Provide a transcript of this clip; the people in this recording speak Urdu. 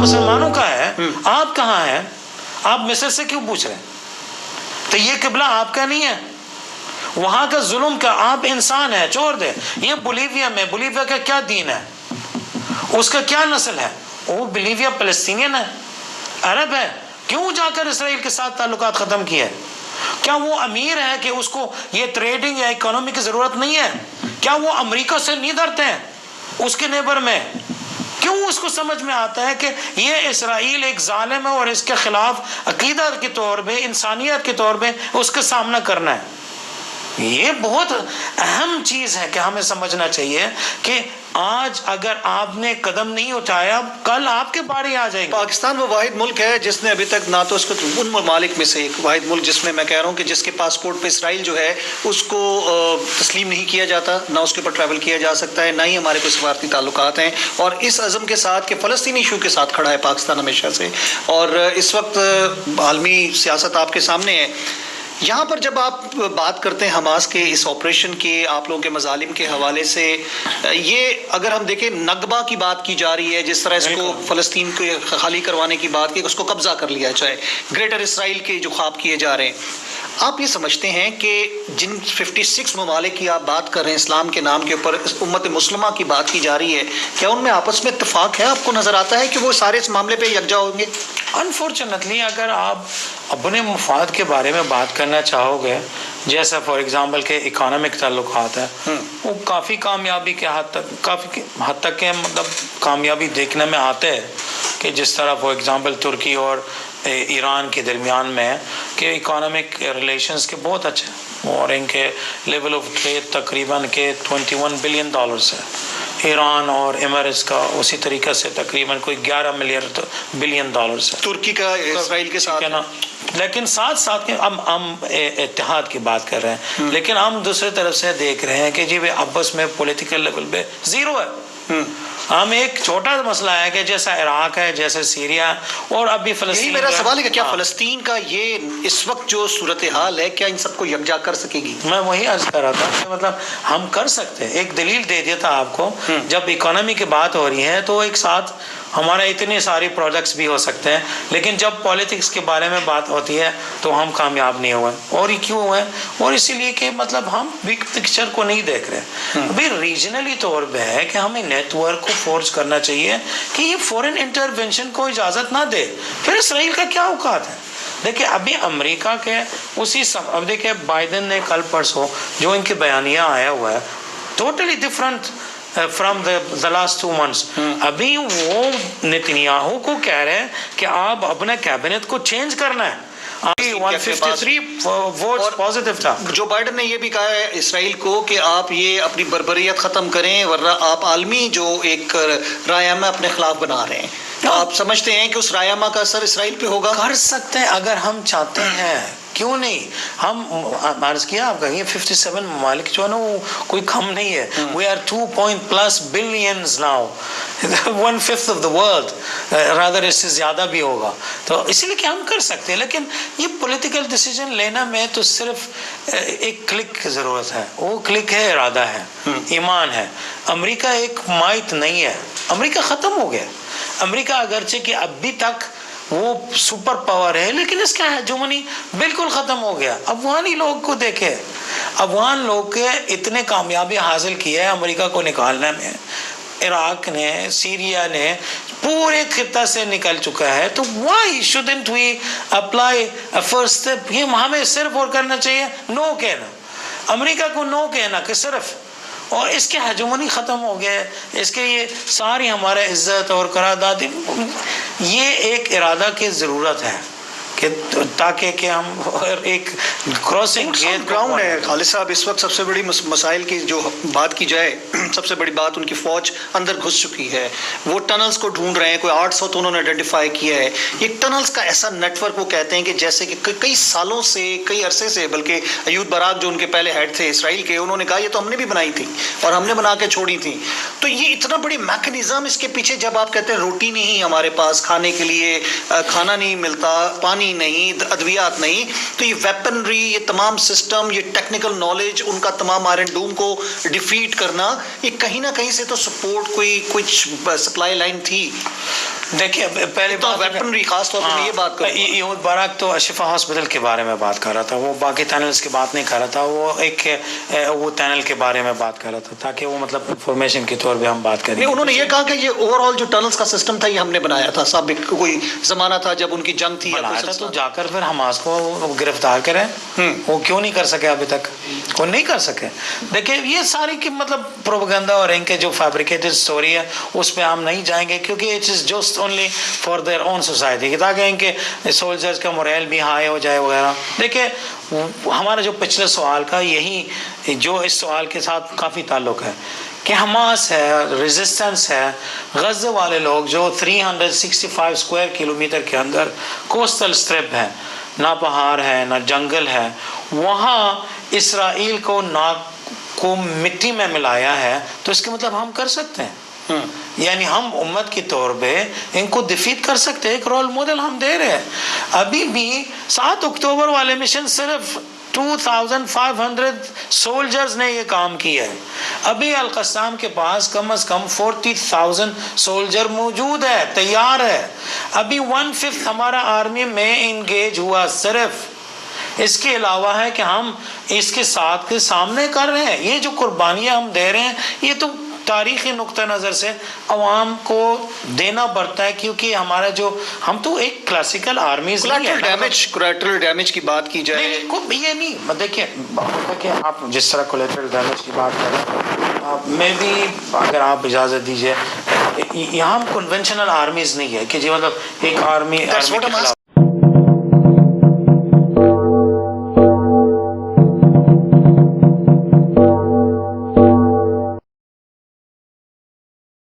مسلمانوں کا ہے, آپ کہاں ہیں؟ آپ مصر سے کیوں پوچھ رہے ہیں؟ تو یہ قبلہ آپ کا نہیں ہے, وہاں کا ظلم کا, آپ انسان ہیں, چھوڑ دیں. یہ بولیویا میں, بولیویا کا کیا دین ہے, اس کا کیا نسل ہے؟ وہ بولیویا فلسطینین ہے, عرب ہے, کیوں جا کر اسرائیل کے ساتھ تعلقات ختم کیے؟ کیا وہ امیر ہے کہ اس کو یہ ٹریڈنگ یا اکانومی کی ضرورت نہیں ہے؟ کیا وہ امریکہ سے نہیں ڈرتے ہیں اس کے نیبر میں؟ کیوں اس کو سمجھ میں آتا ہے کہ یہ اسرائیل ایک ظالم ہے اور اس کے خلاف عقیدہ کے طور پہ, انسانیت کے طور پہ اس کا سامنا کرنا ہے؟ یہ بہت اہم چیز ہے کہ ہمیں سمجھنا چاہیے کہ آج اگر آپ نے قدم نہیں اٹھایا, کل آپ کے بارے آ جائے گا. پاکستان وہ واحد ملک ہے جس نے ابھی تک نہ تو اس کو, ان ممالک میں سے ایک واحد ملک جس میں کہہ رہا ہوں کہ جس کے پاسپورٹ پہ اسرائیل جو ہے اس کو تسلیم نہیں کیا جاتا, نہ اس کے اوپر ٹریول کیا جا سکتا ہے, نہ ہی ہمارے کوئی سفارتی تعلقات ہیں. اور اس عزم کے ساتھ کہ فلسطینی ایشو کے ساتھ کھڑا ہے پاکستان ہمیشہ سے, اور اس وقت عالمی سیاست آپ کے سامنے ہے. یہاں پر جب آپ بات کرتے ہیں حماس کے اس آپریشن کے, آپ لوگوں کے مظالم کے حوالے سے, یہ اگر ہم دیکھیں نگبہ کی بات کی جا رہی ہے, جس طرح اس کو فلسطین کو خالی کروانے کی بات کی, اس کو قبضہ کر لیا جائے, گریٹر اسرائیل کے جو خواب کیے جا رہے ہیں, آپ یہ سمجھتے ہیں کہ جن 56 ممالک کی آپ بات کر رہے ہیں اسلام کے نام کے اوپر, امت مسلمہ کی بات کی جا رہی ہے, کیا ان میں آپس میں اتفاق ہے؟ آپ کو نظر آتا ہے کہ وہ سارے اس معاملے پہ یکجا ہوں گے؟ انفارچونیٹلی اگر آپ اپنے مفاد کے بارے میں بات کرنا چاہو گے, جیسا فار ایگزامپل کہ اکانومک تعلقات ہے, وہ کافی کامیابی کے کافی حد تک کے مطلب کامیابی دیکھنے میں آتے ہیں کہ جس طرح فار ایگزامپل ترکی اور ایران کے درمیان میں کہ اکانومک ریلیشنز کے بہت اچھے ہیں, اور ان کے لیول آف ٹریڈ تقریباً کے $21 بلین ہے. ایران اور ایمریٹس کا اسی طریقے سے تقریباً کوئی $11 بلین ہے. ترکی کا اسرائیل کے ساتھ, لیکن ساتھ ساتھ ہم اتحاد کی بات کر رہے ہیں, لیکن ہم دوسری طرف سے دیکھ رہے ہیں کہ جی آپس میں پولیٹیکل لیول پہ زیرو ہے. ہم ایک چھوٹا مسئلہ ہے کہ جیسا عراق ہے, جیسے سیریا, اور ابھی فلسطین. یہی میرا سوال ہے کہ کیا فلسطین کا یہ اس وقت جو صورتحال ہے کیا ان سب کو یکجا کر سکے گی؟ میں وہی عرض کر رہا تھا کہ مطلب ہم کر سکتے ہیں. ایک دلیل دے دیا تھا آپ کو, جب اکانومی کی بات ہو رہی ہے تو ایک ساتھ ہمارے اتنے سارے پروجیکٹس بھی ہو سکتے ہیں, لیکن جب پالیٹکس کے بارے میں بات ہوتی ہے تو ہم کامیاب نہیں ہوئے. اور یہ کیوں ہوئے؟ اور اسی لیے کہ مطلب ہم بگ پکچر کو نہیں دیکھ رہے. ابھی ریجنلی طور پہ ہے کہ ہمیں نیٹ ورک کو فورس کرنا چاہیے کہ یہ فورن انٹرونشن کو اجازت نہ دے. پھر اسرائیل کا کیا اوقات ہے؟ دیکھیں ابھی امریکہ کے اسی اب دیکھیں بائیڈن نے کل پرسوں جو ان کے بیانیہ آیا ہوا ہے, totally different from the last 2 months. ابھی وہ نتنیاہو کو کہہ رہے ہیں کہ آپ اپنے کیبنٹ کو چینج کرنا ہے. 153 ووٹس پازیٹیو تھا. جو بائیڈن نے یہ بھی کہا ہے اسرائیل کو کہ آپ یہ اپنی بربریت ختم کریں, ورنہ آپ عالمی جو ایک رائے اپنے خلاف بنا رہے ہیں. آپ سمجھتے ہیں کہ اس رائے کا اثر اسرائیل پہ ہوگا؟ کر سکتے ہیں اگر ہم چاہتے ہیں, کیوں نہیں. ہم عرض کیا آپ کا یہ 57 ممالک جو ہے نا وہ کوئی کم نہیں ہے. We are 2+ billions now, 1/5 of the world, rather اس سے زیادہ بھی ہوگا. تو اسی لیے کہ ہم کر سکتے ہیں, لیکن یہ پولیٹیکل ڈیسیجن لینا میں تو صرف ایک کلک کی ضرورت ہے. وہ کلک ہے, ارادہ ہے, ایمان ہے. امریکہ ایک مائٹ نہیں ہے, امریکہ ختم ہو گیا. امریکہ اگرچہ کہ ابھی تک وہ سپر پاور ہے, لیکن اس کا ہیجمونی بالکل ختم ہو گیا. افغانی لوگ کو دیکھے, افغان لوگ کے اتنے کامیابی حاصل کی ہے امریکہ کو نکالنے میں. عراق نے, سیریا نے, پورے خطہ سے نکل چکا ہے. تو why shouldn't we apply a first step؟ یہ ہمیں صرف اور کرنا چاہیے نو کہنا, امریکہ کو نو کہنا کہ صرف, اور اس کے ہیجمونی ختم ہو گیا ہے. اس کے یہ ساری ہمارے عزت اور قرارداد, یہ ایک ارادہ کی ضرورت ہے کہ تاکہ کہ ہم ایک کراسنگ گراؤنڈ ہے. خالد صاحب اس وقت سب سے بڑی مسائل کی جو بات کی جائے, سب سے بڑی بات ان کی فوج اندر گھس چکی ہے. وہ ٹنلز کو ڈھونڈ رہے ہیں, کوئی 800 تو انہوں نے آئیڈینٹیفائی کیا ہے. یہ ٹنلز کا ایسا نیٹ ورک وہ کہتے ہیں کہ جیسے کہ کئی سالوں سے, کئی عرصے سے, بلکہ ایوب براک جو ان کے پہلے ہیڈ تھے اسرائیل کے, انہوں نے کہا یہ تو ہم نے بھی بنائی تھی اور ہم نے بنا کے چھوڑی تھی. تو یہ اتنا بڑی میکانزم اس کے پیچھے, جب آپ کہتے ہیں روٹی نہیں ہمارے پاس کھانے کے لیے, کھانا نہیں ملتا, پانی نہیں, ادویات نہیں, تو یہ ویپنری, یہ تمام سسٹم, یہ ٹیکنیکل نالج, ان کا تمام آئرن ڈوم کو ڈیفیٹ کرنا, یہ کہیں نہ کہیں سے تو سپورٹ کوئی کچھ سپلائی لائن تھی. دیکھیے پہلے تو ویپنری خاص طور پر میں یہ بات کروں گا. یہ بارک تو شفا ہاسپٹل کے بارے میں بات کر رہا تھا, وہ باقی ٹنلز کی بات نہیں کر رہا تھا, وہ ایک وہ ٹنل کے بارے میں بات کر رہا تھا تاکہ وہ مطلب انفارمیشن کے طور پہ ہم بات کریں. نہیں, انہوں نے یہ کہا کہ یہ اوور آل جو ٹنلز کا سسٹم تھا یہ ہم نے بنایا تھا, سابق کوئی زمانہ تھا جب ان کی جنگ تھی, بنایا تھا, تو جا کر پھر حماس کو گرفتار کریں. وہ کیوں نہیں کر سکے ابھی تک, وہ نہیں کر سکے. دیکھیں یہ ساری کی مطلب پروپیگنڈا اور ان کے جو فیبریکیٹڈ سٹوری ہے اس پہ ہم نہیں جائیں گے, کیونکہ it is just only for their own society, تاکہ ان کے سولجرز کا مورائل بھی ہائی ہو جائے وغیرہ. دیکھیں ہمارا جو پچھلے سوال کا یہی جو اس سوال کے ساتھ کافی تعلق ہے کہ حماس ہے, ریزسٹنس ہے, غزے والے لوگ جو 365 اسکوائر کلومیٹر کے اندر کوسٹل اسٹرپ ہے, نہ پہاڑ ہے نہ جنگل ہے, وہاں اسرائیل کو مٹی میں ملایا ہے, تو اس کے مطلب ہم کر سکتے ہیں. یعنی ہم امت کے طور پہ ان کو ڈیفیٹ کر سکتے ہیں, ایک رول ماڈل ہم دے رہے ہیں. ابھی بھی 7 اکتوبر والے مشن صرف 2500 سولجرز نے یہ کام کیا ہے. ابھی القسام کے پاس کم از کم 40,000 سولجر موجود ہے, تیار ہے. ابھی 1/5 ہمارا آرمی میں انگیج ہوا صرف. اس کے علاوہ ہے کہ ہم اس کے ساتھ کے سامنے کر رہے ہیں. یہ جو قربانیاں ہم دے رہے ہیں یہ تو تاریخی نقطہ نظر سے عوام کو دینا پڑتا ہے, کیونکہ ہمارا جو ہم تو ایک کلاسیکل آرمیز کولیٹرل ڈیمیج کی بات کی جائے, یہ نہیں. دیکھیں آپ جس طرح کولیٹرل ڈیمیج کی بات کر رہے ہیں, میں بھی اگر آپ اجازت دیجئے, یہاں کنونشنل آرمیز نہیں ہے کہ جی مطلب ایک آرمی